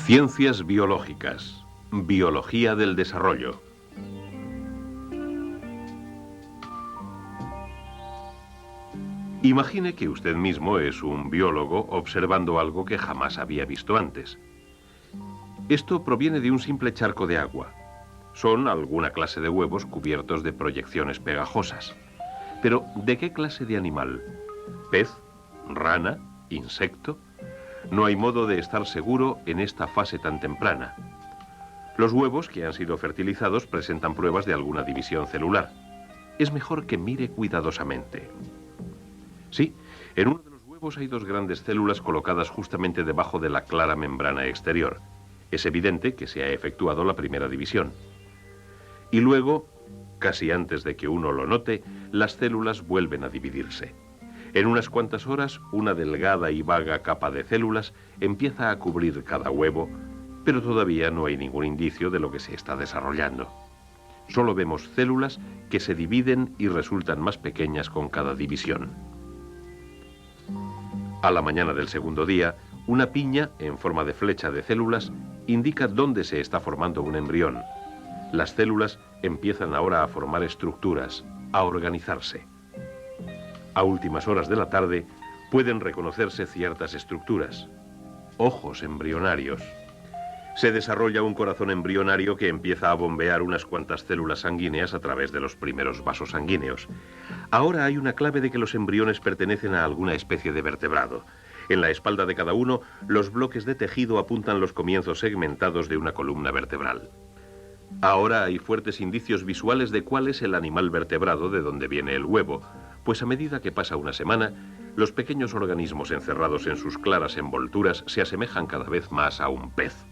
Ciencias biológicas. Biología del desarrollo. Imagine que usted mismo es un biólogo observando algo que jamás había visto antes. Esto proviene de un simple charco de agua. Son alguna clase de huevos cubiertos de proyecciones pegajosas. Pero, ¿de qué clase de animal? ¿Pez? ¿Rana? ¿Insecto? No hay modo de estar seguro en esta fase tan temprana. Los huevos que han sido fertilizados presentan pruebas de alguna división celular. Es mejor que mire cuidadosamente. Sí, en uno de los huevos hay dos grandes células colocadas justamente debajo de la clara membrana exterior. Es evidente que se ha efectuado la primera división. Y luego, casi antes de que uno lo note, las células vuelven a dividirse. En unas cuantas horas, una delgada y vaga capa de células empieza a cubrir cada huevo, pero todavía no hay ningún indicio de lo que se está desarrollando. Solo vemos células que se dividen y resultan más pequeñas con cada división. A la mañana del segundo día, una piña en forma de flecha de células indica dónde se está formando un embrión. Las células empiezan ahora a formar estructuras, a organizarse. A últimas horas de la tarde pueden reconocerse ciertas estructuras. Ojos embrionarios. Se desarrolla un corazón embrionario que empieza a bombear unas cuantas células sanguíneas a través de los primeros vasos sanguíneos. Ahora hay una clave de que los embriones pertenecen a alguna especie de vertebrado. En la espalda de cada uno, los bloques de tejido apuntan los comienzos segmentados de una columna vertebral. Ahora hay fuertes indicios visuales de cuál es el animal vertebrado de donde viene el huevo, pues a medida que pasa una semana, los pequeños organismos encerrados en sus claras envolturas se asemejan cada vez más a un pez.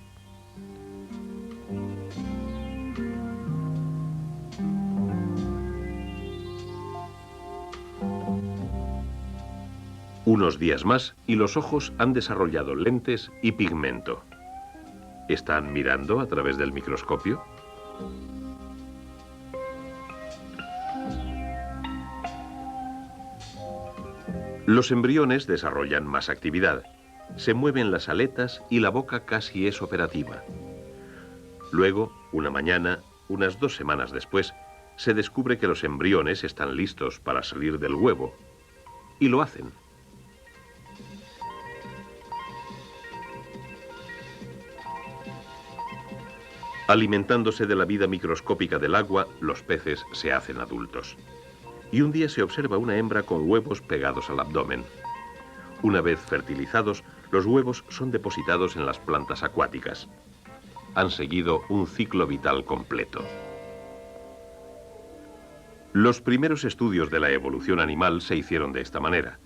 Unos días más y los ojos han desarrollado lentes y pigmento. ¿Están mirando a través del microscopio? Los embriones desarrollan más actividad. Se mueven las aletas y la boca casi es operativa. Luego, una mañana, unas 2 semanas después, se descubre que los embriones están listos para salir del huevo. Y lo hacen. Alimentándose de la vida microscópica del agua, los peces se hacen adultos. Y un día se observa una hembra con huevos pegados al abdomen. Una vez fertilizados, los huevos son depositados en las plantas acuáticas. Han seguido un ciclo vital completo. Los primeros estudios de la evolución animal se hicieron de esta manera,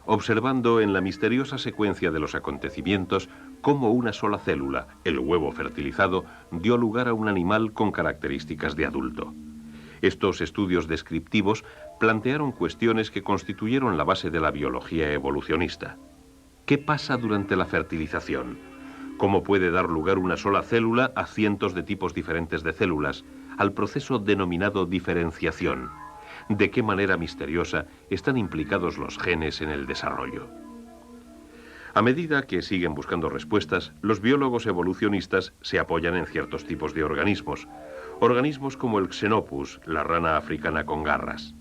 observando en la misteriosa secuencia de los acontecimientos cómo una sola célula, el huevo fertilizado, dio lugar a un animal con características de adulto. Estos estudios descriptivos plantearon cuestiones que constituyeron la base de la biología evolucionista. ¿Qué pasa durante la fertilización? ¿Cómo puede dar lugar una sola célula a cientos de tipos diferentes de células, al proceso denominado diferenciación? ¿De qué manera misteriosa están implicados los genes en el desarrollo? A medida que siguen buscando respuestas, los biólogos evolucionistas se apoyan en ciertos tipos de organismos. Organismos como el Xenopus, la rana africana con garras.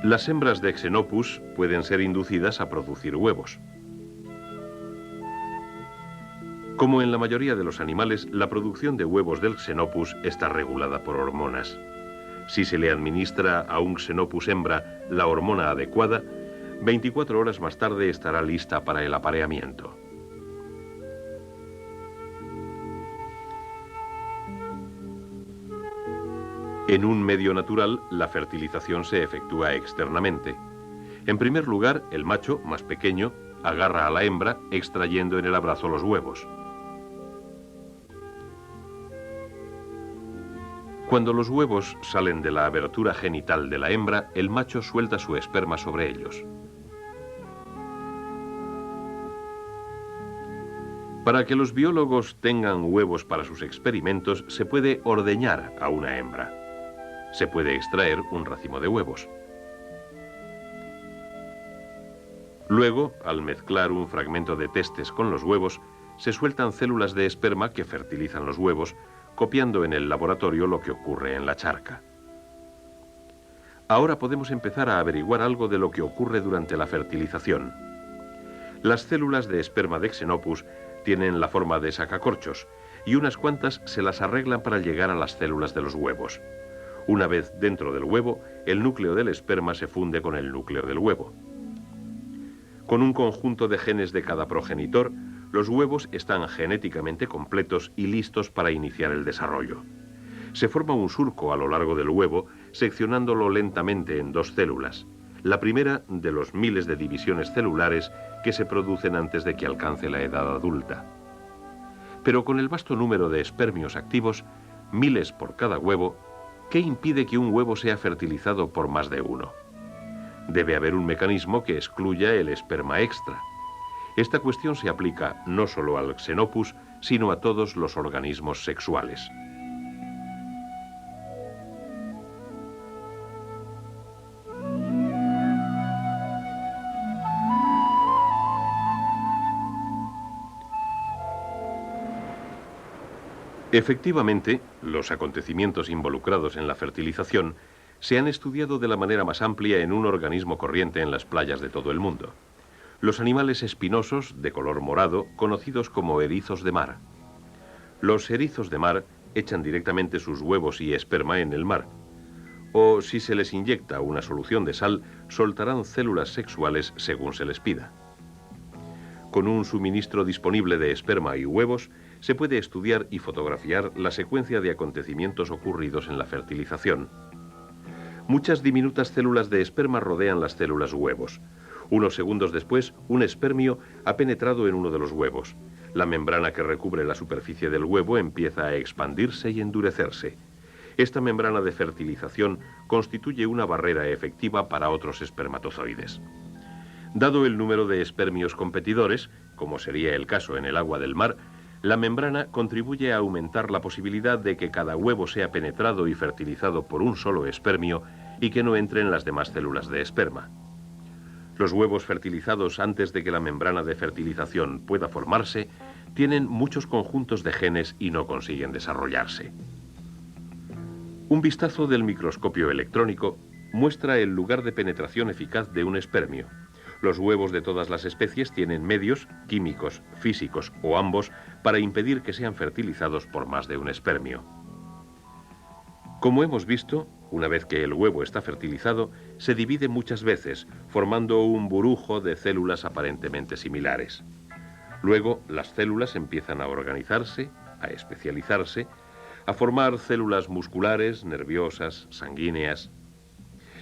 Las hembras de Xenopus pueden ser inducidas a producir huevos. Como en la mayoría de los animales, la producción de huevos del Xenopus está regulada por hormonas. Si se le administra a un Xenopus hembra la hormona adecuada, 24 horas más tarde estará lista para el apareamiento. En un medio natural, la fertilización se efectúa externamente. En primer lugar, el macho, más pequeño, agarra a la hembra, extrayendo en el abrazo los huevos. Cuando los huevos salen de la abertura genital de la hembra, el macho suelta su esperma sobre ellos. Para que los biólogos tengan huevos para sus experimentos, se puede ordeñar a una hembra. Se puede extraer un racimo de huevos. Luego, al mezclar un fragmento de testes con los huevos, se sueltan células de esperma que fertilizan los huevos, copiando en el laboratorio lo que ocurre en la charca. Ahora podemos empezar a averiguar algo de lo que ocurre durante la fertilización. Las células de esperma de Xenopus tienen la forma de sacacorchos y unas cuantas se las arreglan para llegar a las células de los huevos. Una vez dentro del huevo, el núcleo del esperma se funde con el núcleo del huevo. Con un conjunto de genes de cada progenitor, los huevos están genéticamente completos y listos para iniciar el desarrollo. Se forma un surco a lo largo del huevo, seccionándolo lentamente en dos células. La primera de los miles de divisiones celulares que se producen antes de que alcance la edad adulta. Pero con el vasto número de espermios activos, miles por cada huevo, ¿qué impide que un huevo sea fertilizado por más de uno? Debe haber un mecanismo que excluya el esperma extra. Esta cuestión se aplica no solo al Xenopus, sino a todos los organismos sexuales. Efectivamente, los acontecimientos involucrados en la fertilización se han estudiado de la manera más amplia en un organismo corriente en las playas de todo el mundo. Los animales espinosos de color morado, conocidos como erizos de mar. Los erizos de mar echan directamente sus huevos y esperma en el mar. O si se les inyecta una solución de sal, soltarán células sexuales según se les pida. Con un suministro disponible de esperma y huevos, se puede estudiar y fotografiar la secuencia de acontecimientos ocurridos en la fertilización. Muchas diminutas células de esperma rodean las células huevos. Unos segundos después, un espermio ha penetrado en uno de los huevos. La membrana que recubre la superficie del huevo empieza a expandirse y endurecerse. Esta membrana de fertilización constituye una barrera efectiva para otros espermatozoides. Dado el número de espermios competidores, como sería el caso en el agua del mar, la membrana contribuye a aumentar la posibilidad de que cada huevo sea penetrado y fertilizado por un solo espermio y que no entren las demás células de esperma. Los huevos fertilizados antes de que la membrana de fertilización pueda formarse tienen muchos conjuntos de genes y no consiguen desarrollarse. Un vistazo del microscopio electrónico muestra el lugar de penetración eficaz de un espermio. Los huevos de todas las especies tienen medios, químicos, físicos o ambos, para impedir que sean fertilizados por más de un espermio. Como hemos visto, una vez que el huevo está fertilizado, se divide muchas veces, formando un burujo de células aparentemente similares. Luego, las células empiezan a organizarse, a especializarse, a formar células musculares, nerviosas, sanguíneas.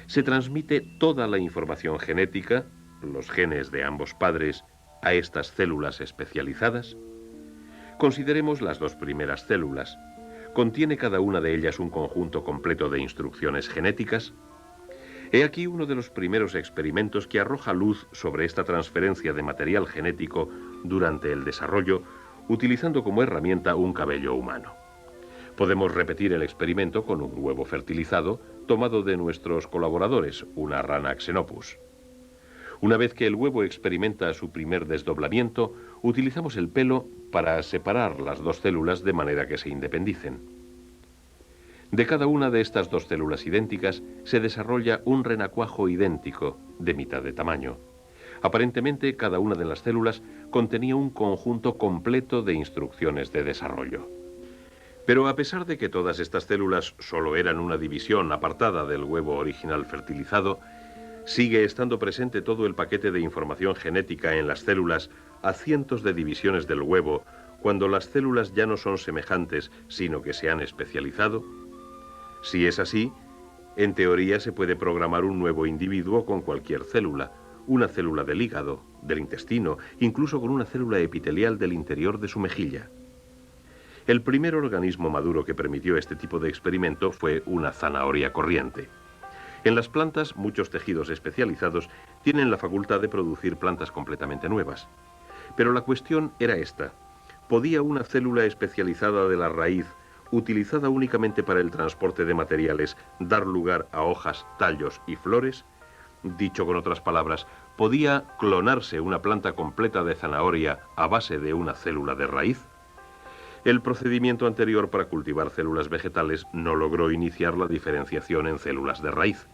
Se transmite toda la información genética, los genes de ambos padres, a estas células especializadas. Consideremos las dos primeras células. ¿Contiene cada una de ellas un conjunto completo de instrucciones genéticas? He aquí uno de los primeros experimentos que arroja luz sobre esta transferencia de material genético durante el desarrollo, utilizando como herramienta un cabello humano. Podemos repetir el experimento con un huevo fertilizado tomado de nuestros colaboradores, una rana Xenopus. Una vez que el huevo experimenta su primer desdoblamiento, utilizamos el pelo para separar las dos células de manera que se independicen. De cada una de estas dos células idénticas se desarrolla un renacuajo idéntico, de mitad de tamaño. Aparentemente, cada una de las células contenía un conjunto completo de instrucciones de desarrollo. Pero a pesar de que todas estas células solo eran una división apartada del huevo original fertilizado, sigue estando presente todo el paquete de información genética en las células a cientos de divisiones del huevo, cuando las células ya no son semejantes, sino que se han especializado. Si es así, en teoría se puede programar un nuevo individuo con cualquier célula, una célula del hígado, del intestino, incluso con una célula epitelial del interior de su mejilla. El primer organismo maduro que permitió este tipo de experimento fue una zanahoria corriente. En las plantas, muchos tejidos especializados tienen la facultad de producir plantas completamente nuevas. Pero la cuestión era esta: ¿podía una célula especializada de la raíz, utilizada únicamente para el transporte de materiales, dar lugar a hojas, tallos y flores? Dicho con otras palabras, ¿podía clonarse una planta completa de zanahoria a base de una célula de raíz? El procedimiento anterior para cultivar células vegetales no logró iniciar la diferenciación en células de raíz.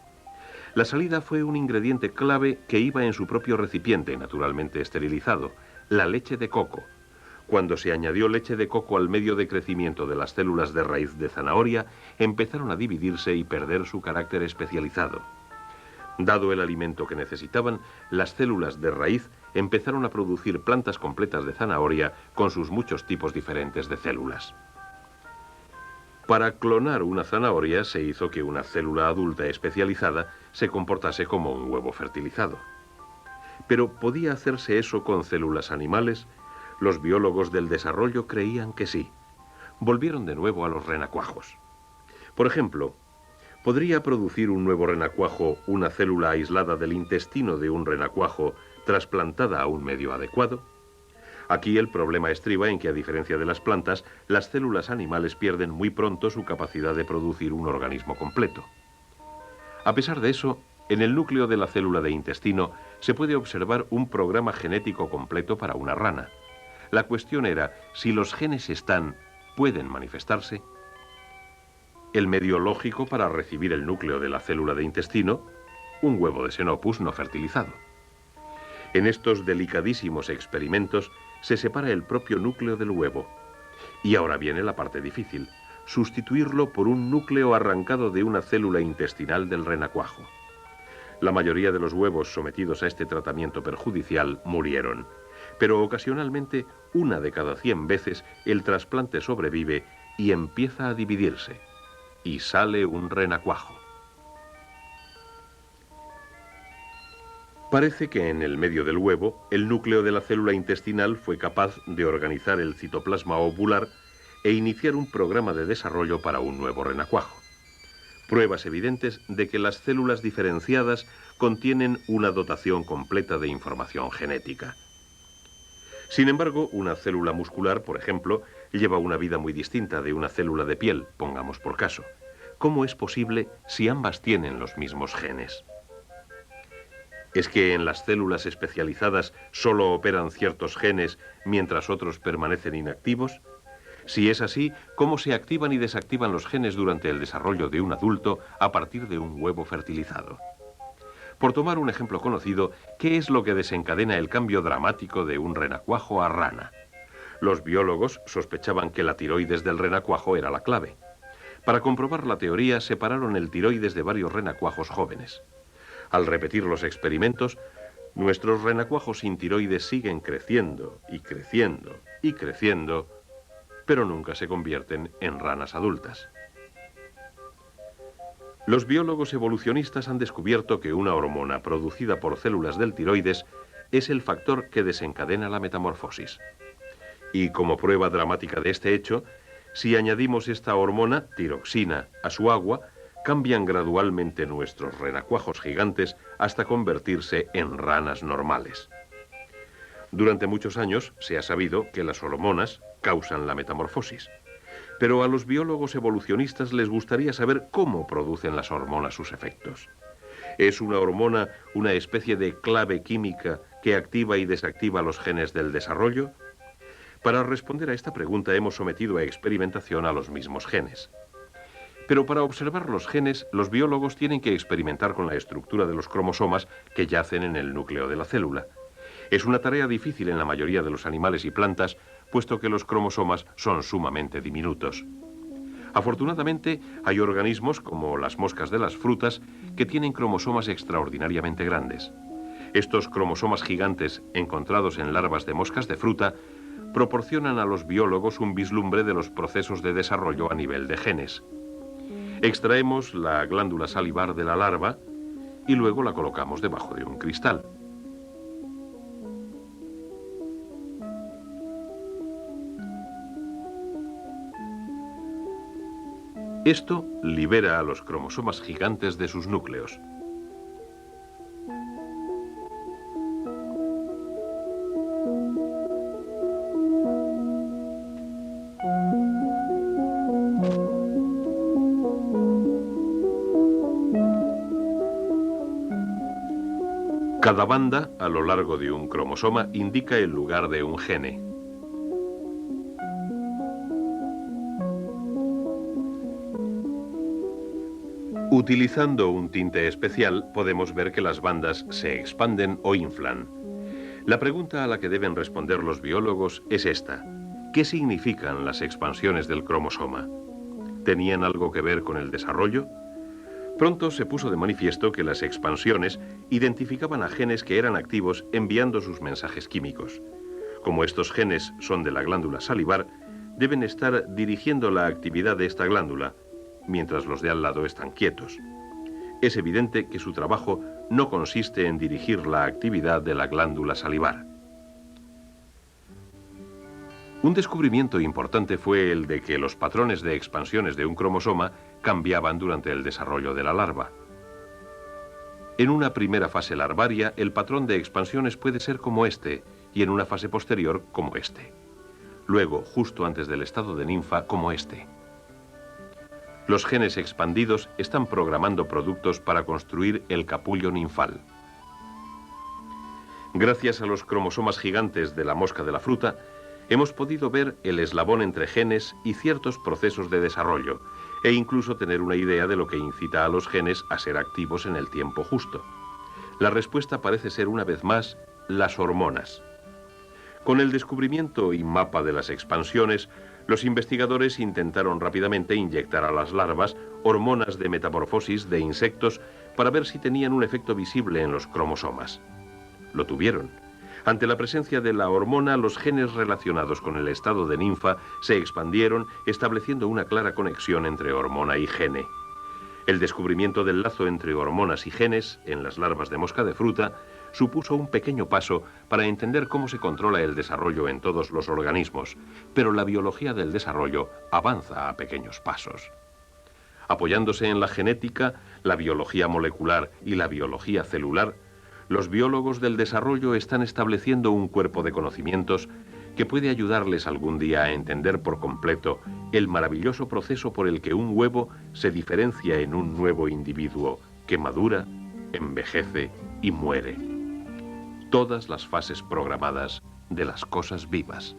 La salida fue un ingrediente clave que iba en su propio recipiente, naturalmente esterilizado, la leche de coco. Cuando se añadió leche de coco al medio de crecimiento de las células de raíz de zanahoria, empezaron a dividirse y perder su carácter especializado. Dado el alimento que necesitaban, las células de raíz empezaron a producir plantas completas de zanahoria con sus muchos tipos diferentes de células. Para clonar una zanahoria se hizo que una célula adulta especializada se comportase como un huevo fertilizado. Pero ¿podía hacerse eso con células animales? Los biólogos del desarrollo creían que sí. Volvieron de nuevo a los renacuajos. Por ejemplo, ¿podría producir un nuevo renacuajo una célula aislada del intestino de un renacuajo trasplantada a un medio adecuado? Aquí el problema estriba en que, a diferencia de las plantas, las células animales pierden muy pronto su capacidad de producir un organismo completo. A pesar de eso, en el núcleo de la célula de intestino se puede observar un programa genético completo para una rana. La cuestión era, si los genes ¿pueden manifestarse? El medio lógico para recibir el núcleo de la célula de intestino, un huevo de Xenopus no fertilizado. En estos delicadísimos experimentos se separa el propio núcleo del huevo. Y ahora viene la parte difícil, sustituirlo por un núcleo arrancado de una célula intestinal del renacuajo. La mayoría de los huevos sometidos a este tratamiento perjudicial murieron, pero ocasionalmente, 1 de cada 100 veces, el trasplante sobrevive y empieza a dividirse. Y sale un renacuajo. Parece que en el medio del huevo, el núcleo de la célula intestinal fue capaz de organizar el citoplasma ovular e iniciar un programa de desarrollo para un nuevo renacuajo. Pruebas evidentes de que las células diferenciadas contienen una dotación completa de información genética. Sin embargo, una célula muscular, por ejemplo, lleva una vida muy distinta de una célula de piel, pongamos por caso. ¿Cómo es posible si ambas tienen los mismos genes? ¿Es que en las células especializadas solo operan ciertos genes mientras otros permanecen inactivos? Si es así, ¿cómo se activan y desactivan los genes durante el desarrollo de un adulto a partir de un huevo fertilizado? Por tomar un ejemplo conocido, ¿qué es lo que desencadena el cambio dramático de un renacuajo a rana? Los biólogos sospechaban que la tiroides del renacuajo era la clave. Para comprobar la teoría, separaron el tiroides de varios renacuajos jóvenes. Al repetir los experimentos, nuestros renacuajos sin tiroides siguen creciendo y creciendo y creciendo, pero nunca se convierten en ranas adultas. Los biólogos evolucionistas han descubierto que una hormona producida por células del tiroides es el factor que desencadena la metamorfosis. Y como prueba dramática de este hecho, si añadimos esta hormona, tiroxina, a su agua, cambian gradualmente nuestros renacuajos gigantes hasta convertirse en ranas normales. Durante muchos años se ha sabido que las hormonas causan la metamorfosis. Pero a los biólogos evolucionistas les gustaría saber cómo producen las hormonas sus efectos. ¿Es una hormona una especie de clave química que activa y desactiva los genes del desarrollo? Para responder a esta pregunta hemos sometido a experimentación a los mismos genes. Pero para observar los genes, los biólogos tienen que experimentar con la estructura de los cromosomas que yacen en el núcleo de la célula. Es una tarea difícil en la mayoría de los animales y plantas, puesto que los cromosomas son sumamente diminutos. Afortunadamente, hay organismos, como las moscas de las frutas, que tienen cromosomas extraordinariamente grandes. Estos cromosomas gigantes, encontrados en larvas de moscas de fruta, proporcionan a los biólogos un vislumbre de los procesos de desarrollo a nivel de genes. Extraemos la glándula salivar de la larva y luego la colocamos debajo de un cristal. Esto libera a los cromosomas gigantes de sus núcleos. Cada banda, a lo largo de un cromosoma, indica el lugar de un gene. Utilizando un tinte especial, podemos ver que las bandas se expanden o inflan. La pregunta a la que deben responder los biólogos es esta: ¿qué significan las expansiones del cromosoma? ¿Tenían algo que ver con el desarrollo? Pronto se puso de manifiesto que las expansiones identificaban a genes que eran activos enviando sus mensajes químicos. Como estos genes son de la glándula salivar, deben estar dirigiendo la actividad de esta glándula, mientras los de al lado están quietos. Es evidente que su trabajo no consiste en dirigir la actividad de la glándula salivar. Un descubrimiento importante fue el de que los patrones de expansiones de un cromosoma cambiaban durante el desarrollo de la larva. En una primera fase larvaria, el patrón de expansiones puede ser como este, y en una fase posterior como este. Luego, justo antes del estado de ninfa, como este. Los genes expandidos están programando productos para construir el capullo ninfal. Gracias a los cromosomas gigantes de la mosca de la fruta, hemos podido ver el eslabón entre genes y ciertos procesos de desarrollo, e incluso tener una idea de lo que incita a los genes a ser activos en el tiempo justo. La respuesta parece ser, una vez más, las hormonas. Con el descubrimiento y mapa de las expansiones, los investigadores intentaron rápidamente inyectar a las larvas hormonas de metamorfosis de insectos para ver si tenían un efecto visible en los cromosomas. Lo tuvieron. Ante la presencia de la hormona, los genes relacionados con el estado de ninfa se expandieron, estableciendo una clara conexión entre hormona y gene. El descubrimiento del lazo entre hormonas y genes en las larvas de mosca de fruta supuso un pequeño paso para entender cómo se controla el desarrollo en todos los organismos, pero la biología del desarrollo avanza a pequeños pasos. Apoyándose en la genética, la biología molecular y la biología celular, los biólogos del desarrollo están estableciendo un cuerpo de conocimientos que puede ayudarles algún día a entender por completo el maravilloso proceso por el que un huevo se diferencia en un nuevo individuo que madura, envejece y muere. Todas las fases programadas de las cosas vivas.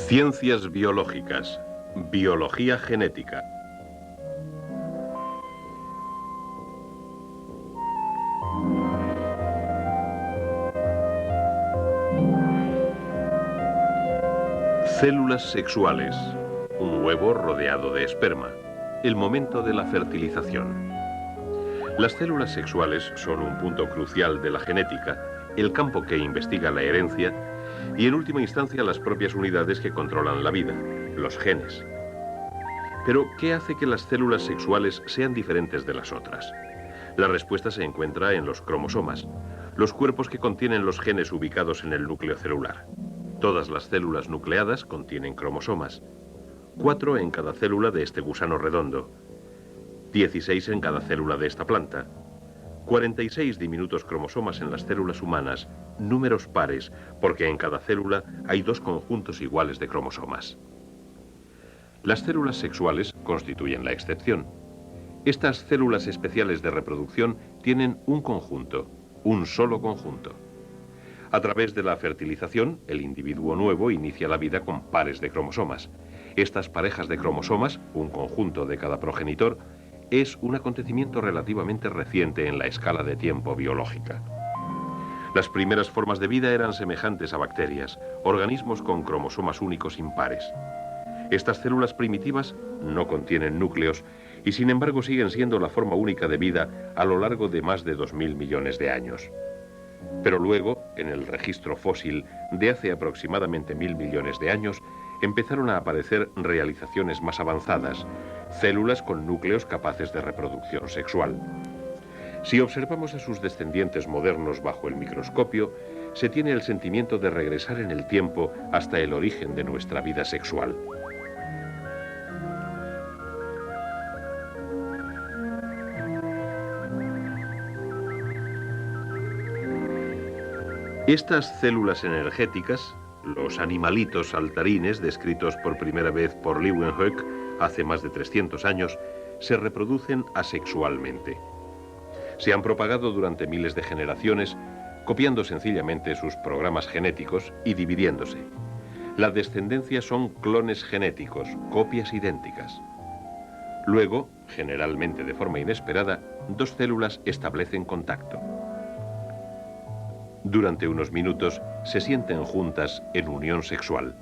Ciencias biológicas, biología genética. Células sexuales, un huevo rodeado de esperma, el momento de la fertilización. Las células sexuales son un punto crucial de la genética, el campo que investiga la herencia y en última instancia las propias unidades que controlan la vida, los genes. Pero, ¿qué hace que las células sexuales sean diferentes de las otras? La respuesta se encuentra en los cromosomas, los cuerpos que contienen los genes ubicados en el núcleo celular. Todas las células nucleadas contienen cromosomas. 4 en cada célula de este gusano redondo, 16 en cada célula de esta planta, 46 diminutos cromosomas en las células humanas, números pares, porque en cada célula hay 2 conjuntos iguales de cromosomas. Las células sexuales constituyen la excepción. Estas células especiales de reproducción tienen un conjunto, un solo conjunto. A través de la fertilización, el individuo nuevo inicia la vida con pares de cromosomas. Estas parejas de cromosomas, un conjunto de cada progenitor, es un acontecimiento relativamente reciente en la escala de tiempo biológica. Las primeras formas de vida eran semejantes a bacterias, organismos con cromosomas únicos impares. Estas células primitivas no contienen núcleos y sin embargo siguen siendo la forma única de vida a lo largo de más de 2000 millones de años. Pero luego, en el registro fósil de hace aproximadamente 1000 millones de años, empezaron a aparecer realizaciones más avanzadas, células con núcleos capaces de reproducción sexual. Si observamos a sus descendientes modernos bajo el microscopio, se tiene el sentimiento de regresar en el tiempo hasta el origen de nuestra vida sexual. Estas células energéticas, los animalitos saltarines descritos por primera vez por Leeuwenhoek hace más de 300 años, se reproducen asexualmente. Se han propagado durante miles de generaciones, copiando sencillamente sus programas genéticos y dividiéndose. La descendencia son clones genéticos, copias idénticas. Luego, generalmente de forma inesperada, 2 células establecen contacto. Durante unos minutos se sienten juntas en unión sexual.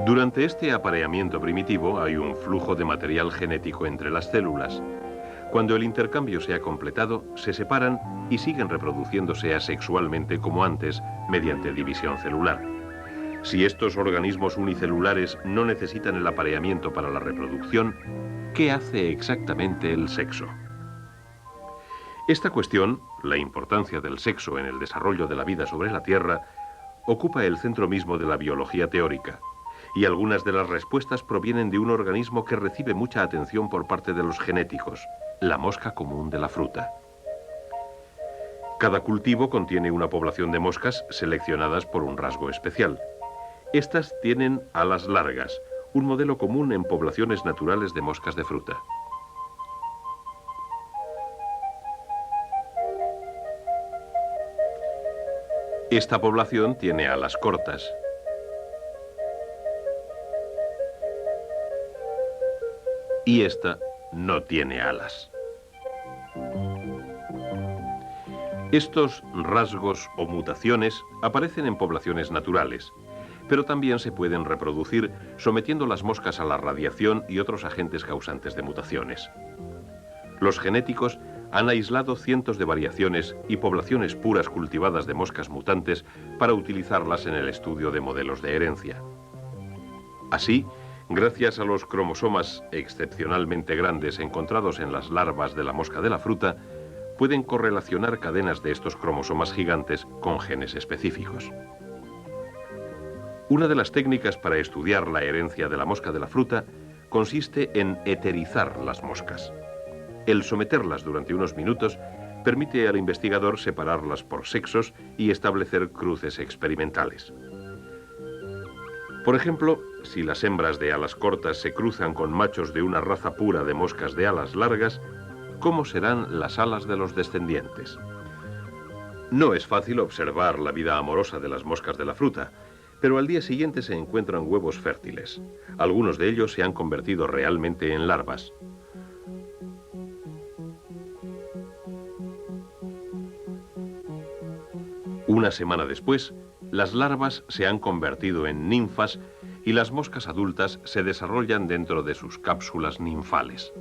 Durante este apareamiento primitivo hay un flujo de material genético entre las células. Cuando el intercambio se ha completado, se separan y siguen reproduciéndose asexualmente como antes, mediante división celular. Si estos organismos unicelulares no necesitan el apareamiento para la reproducción, ¿qué hace exactamente el sexo? Esta cuestión, la importancia del sexo en el desarrollo de la vida sobre la Tierra, ocupa el centro mismo de la biología teórica. Y algunas de las respuestas provienen de un organismo que recibe mucha atención por parte de los genéticos, la mosca común de la fruta. Cada cultivo contiene una población de moscas seleccionadas por un rasgo especial. Estas tienen alas largas, un modelo común en poblaciones naturales de moscas de fruta. Esta población tiene alas cortas. Y esta no tiene alas. Estos rasgos o mutaciones aparecen en poblaciones naturales, pero también se pueden reproducir sometiendo las moscas a la radiación y otros agentes causantes de mutaciones. Los genéticos han aislado cientos de variaciones y poblaciones puras cultivadas de moscas mutantes para utilizarlas en el estudio de modelos de herencia. Así, gracias a los cromosomas excepcionalmente grandes encontrados en las larvas de la mosca de la fruta, pueden correlacionar cadenas de estos cromosomas gigantes con genes específicos. Una de las técnicas para estudiar la herencia de la mosca de la fruta consiste en eterizar las moscas. El someterlas durante unos minutos permite al investigador separarlas por sexos y establecer cruces experimentales. Por ejemplo, si las hembras de alas cortas se cruzan con machos de una raza pura de moscas de alas largas, ¿cómo serán las alas de los descendientes? No es fácil observar la vida amorosa de las moscas de la fruta, pero al día siguiente se encuentran huevos fértiles. Algunos de ellos se han convertido realmente en larvas. Una semana después, las larvas se han convertido en ninfas y las moscas adultas se desarrollan dentro de sus cápsulas ninfales.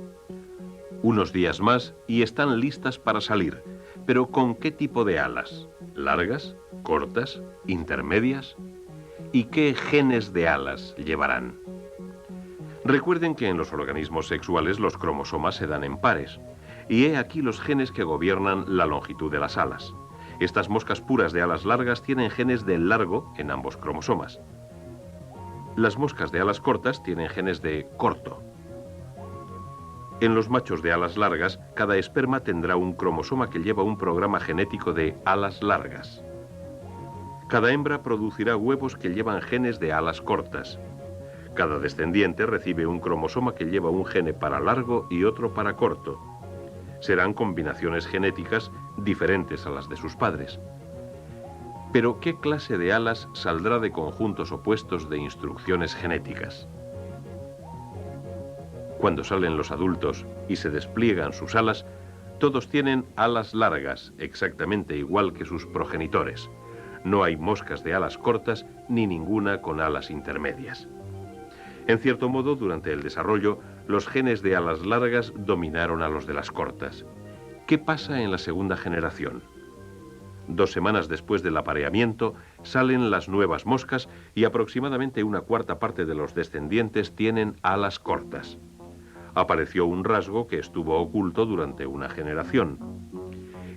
Unos días más y están listas para salir. ¿Pero con qué tipo de alas? ¿Largas? ¿Cortas? ¿Intermedias? ¿Y qué genes de alas llevarán? Recuerden que en los organismos sexuales los cromosomas se dan en pares. Y he aquí los genes que gobiernan la longitud de las alas. Estas moscas puras de alas largas tienen genes de largo en ambos cromosomas. Las moscas de alas cortas tienen genes de corto. En los machos de alas largas, cada esperma tendrá un cromosoma que lleva un programa genético de alas largas. Cada hembra producirá huevos que llevan genes de alas cortas. Cada descendiente recibe un cromosoma que lleva un gene para largo y otro para corto. Serán combinaciones genéticas diferentes a las de sus padres. Pero, ¿qué clase de alas saldrá de conjuntos opuestos de instrucciones genéticas? Cuando salen los adultos y se despliegan sus alas, todos tienen alas largas, exactamente igual que sus progenitores. No hay moscas de alas cortas ni ninguna con alas intermedias. En cierto modo, durante el desarrollo, los genes de alas largas dominaron a los de las cortas. ¿Qué pasa en la segunda generación? 2 semanas después del apareamiento, salen las nuevas moscas y aproximadamente una cuarta parte de los descendientes tienen alas cortas. Apareció un rasgo que estuvo oculto durante una generación.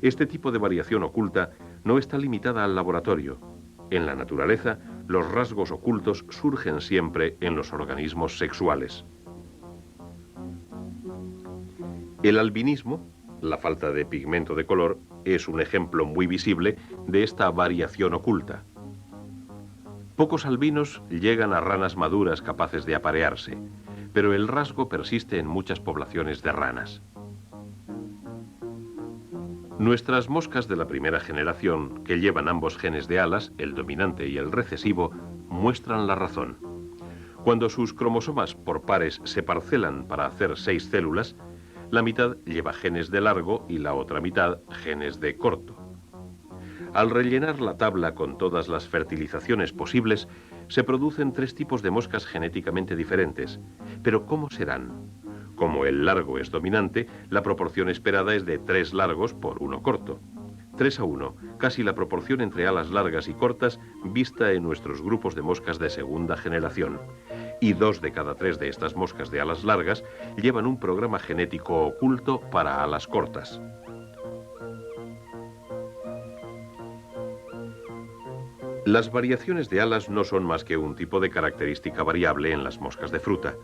Este tipo de variación oculta no está limitada al laboratorio. En la naturaleza, los rasgos ocultos surgen siempre en los organismos sexuales. El albinismo, la falta de pigmento de color, es un ejemplo muy visible de esta variación oculta. Pocos albinos llegan a ranas maduras capaces de aparearse, pero el rasgo persiste en muchas poblaciones de ranas. Nuestras moscas de la primera generación, que llevan ambos genes de alas, el dominante y el recesivo, muestran la razón. Cuando sus cromosomas por pares se parcelan para hacer 6 células, la mitad lleva genes de largo y la otra mitad genes de corto. Al rellenar la tabla con todas las fertilizaciones posibles, se producen 3 tipos de moscas genéticamente diferentes. Pero ¿cómo serán? Como el largo es dominante, la proporción esperada es de 3 largos por 1 corto. 3:1, casi la proporción entre alas largas y cortas vista en nuestros grupos de moscas de segunda generación. Y 2 de cada 3 de estas moscas de alas largas llevan un programa genético oculto para alas cortas. Las variaciones de alas no son más que un tipo de característica variable en las moscas de fruta.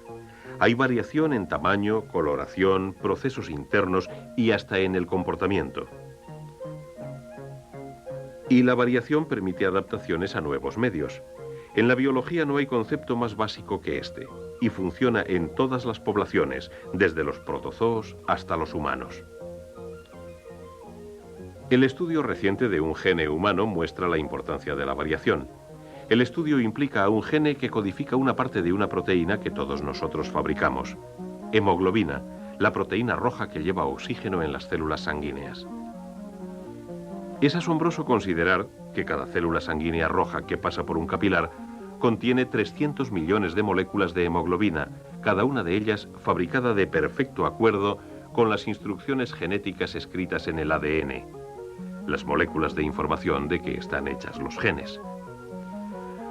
Hay variación en tamaño, coloración, procesos internos y hasta en el comportamiento. Y la variación permite adaptaciones a nuevos medios. En la biología no hay concepto más básico que este, y funciona en todas las poblaciones, desde los protozoos hasta los humanos. El estudio reciente de un gene humano muestra la importancia de la variación. El estudio implica a un gene que codifica una parte de una proteína que todos nosotros fabricamos. Hemoglobina, la proteína roja que lleva oxígeno en las células sanguíneas. Es asombroso considerar que cada célula sanguínea roja que pasa por un capilar contiene 300 millones de moléculas de hemoglobina, cada una de ellas fabricada de perfecto acuerdo con las instrucciones genéticas escritas en el ADN, las moléculas de información de que están hechas los genes.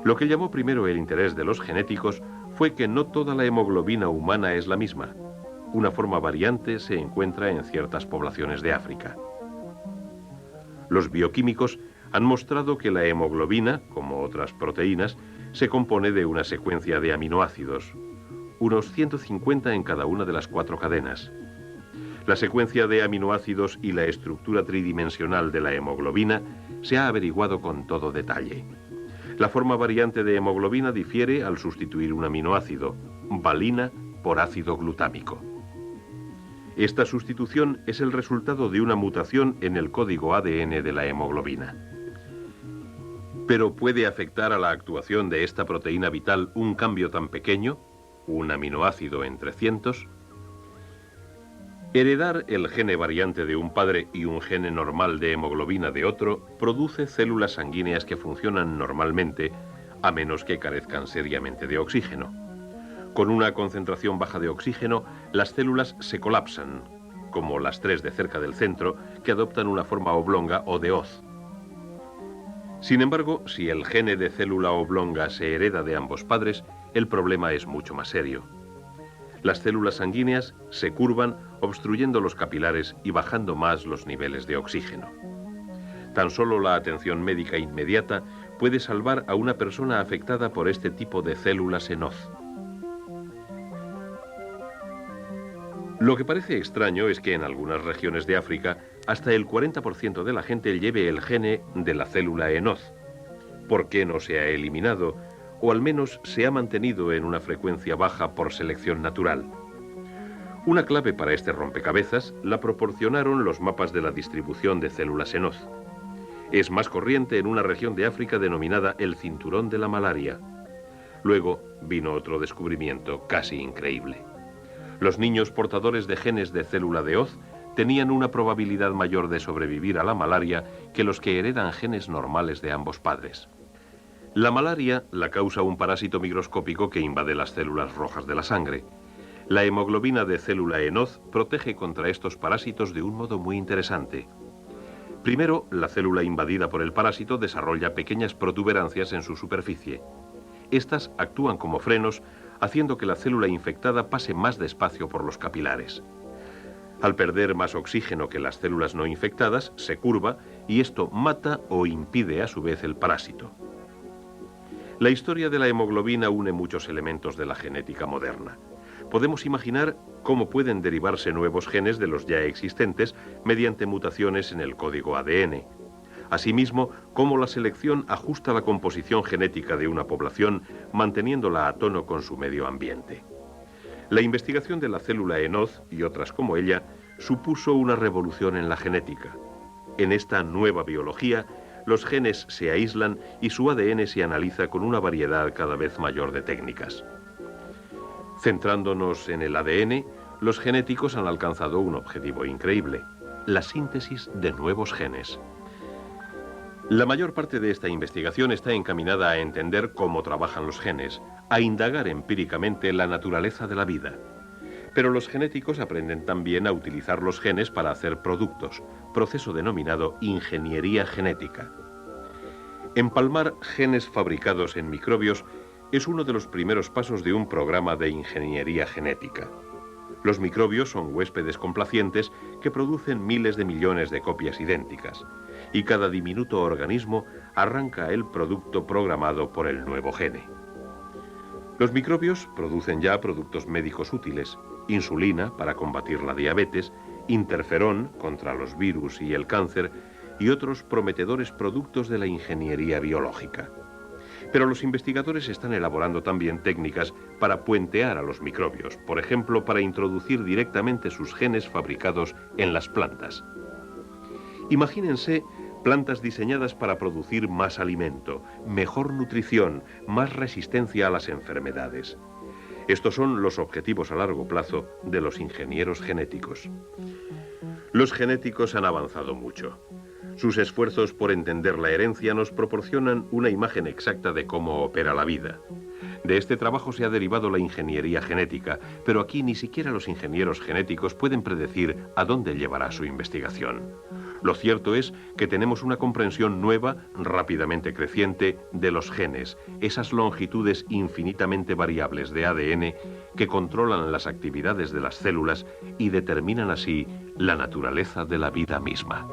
Lo que llamó primero el interés de los genéticos fue que no toda la hemoglobina humana es la misma. Una forma variante se encuentra en ciertas poblaciones de África. Los bioquímicos han mostrado que la hemoglobina, como otras proteínas, se compone de una secuencia de aminoácidos, unos 150 en cada una de las 4 cadenas. La secuencia de aminoácidos y la estructura tridimensional de la hemoglobina se ha averiguado con todo detalle. La forma variante de hemoglobina difiere al sustituir un aminoácido, valina, por ácido glutámico. Esta sustitución es el resultado de una mutación en el código ADN de la hemoglobina. ¿Pero puede afectar a la actuación de esta proteína vital un cambio tan pequeño, un aminoácido entre cientos? Heredar el gene variante de un padre y un gene normal de hemoglobina de otro produce células sanguíneas que funcionan normalmente, a menos que carezcan seriamente de oxígeno. Con una concentración baja de oxígeno, las células se colapsan, como las tres de cerca del centro, que adoptan una forma oblonga o de hoz. Sin embargo, si el gene de célula oblonga se hereda de ambos padres, el problema es mucho más serio. Las células sanguíneas se curvan, obstruyendo los capilares y bajando más los niveles de oxígeno. Tan solo la atención médica inmediata puede salvar a una persona afectada por este tipo de células en hoz. Lo que parece extraño es que en algunas regiones de África hasta el 40% de la gente lleve el gene de la célula en hoz. ¿Por qué no se ha eliminado o al menos se ha mantenido en una frecuencia baja por selección natural? Una clave para este rompecabezas la proporcionaron los mapas de la distribución de células en hoz. Es más corriente en una región de África denominada el cinturón de la malaria. Luego vino otro descubrimiento casi increíble. Los niños portadores de genes de célula de hoz tenían una probabilidad mayor de sobrevivir a la malaria que los que heredan genes normales de ambos padres. La malaria la causa un parásito microscópico que invade las células rojas de la sangre. La hemoglobina de célula en hoz protege contra estos parásitos de un modo muy interesante. Primero, la célula invadida por el parásito desarrolla pequeñas protuberancias en su superficie. Estas actúan como frenos, haciendo que la célula infectada pase más despacio por los capilares. Al perder más oxígeno que las células no infectadas, se curva y esto mata o impide a su vez el parásito. La historia de la hemoglobina une muchos elementos de la genética moderna. Podemos imaginar cómo pueden derivarse nuevos genes de los ya existentes mediante mutaciones en el código ADN. Asimismo, cómo la selección ajusta la composición genética de una población, manteniéndola a tono con su medio ambiente. La investigación de la célula en hoz y otras como ella supuso una revolución en la genética. En esta nueva biología, los genes se aíslan y su ADN se analiza con una variedad cada vez mayor de técnicas. Centrándonos en el ADN, los genéticos han alcanzado un objetivo increíble: la síntesis de nuevos genes. La mayor parte de esta investigación está encaminada a entender cómo trabajan los genes, a indagar empíricamente la naturaleza de la vida. Pero los genéticos aprenden también a utilizar los genes para hacer productos, proceso denominado ingeniería genética. Empalmar genes fabricados en microbios es uno de los primeros pasos de un programa de ingeniería genética. Los microbios son huéspedes complacientes que producen miles de millones de copias idénticas, y cada diminuto organismo arranca el producto programado por el nuevo gene. Los microbios producen ya productos médicos útiles: insulina para combatir la diabetes, interferón contra los virus y el cáncer, y otros prometedores productos de la ingeniería biológica. Pero los investigadores están elaborando también técnicas para puentear a los microbios, por ejemplo, para introducir directamente sus genes fabricados en las plantas. Imagínense plantas diseñadas para producir más alimento, mejor nutrición, más resistencia a las enfermedades. Estos son los objetivos a largo plazo de los ingenieros genéticos. Los genéticos han avanzado mucho. Sus esfuerzos por entender la herencia nos proporcionan una imagen exacta de cómo opera la vida. De este trabajo se ha derivado la ingeniería genética, pero aquí ni siquiera los ingenieros genéticos pueden predecir a dónde llevará su investigación. Lo cierto es que tenemos una comprensión nueva, rápidamente creciente, de los genes, esas longitudes infinitamente variables de ADN que controlan las actividades de las células y determinan así la naturaleza de la vida misma.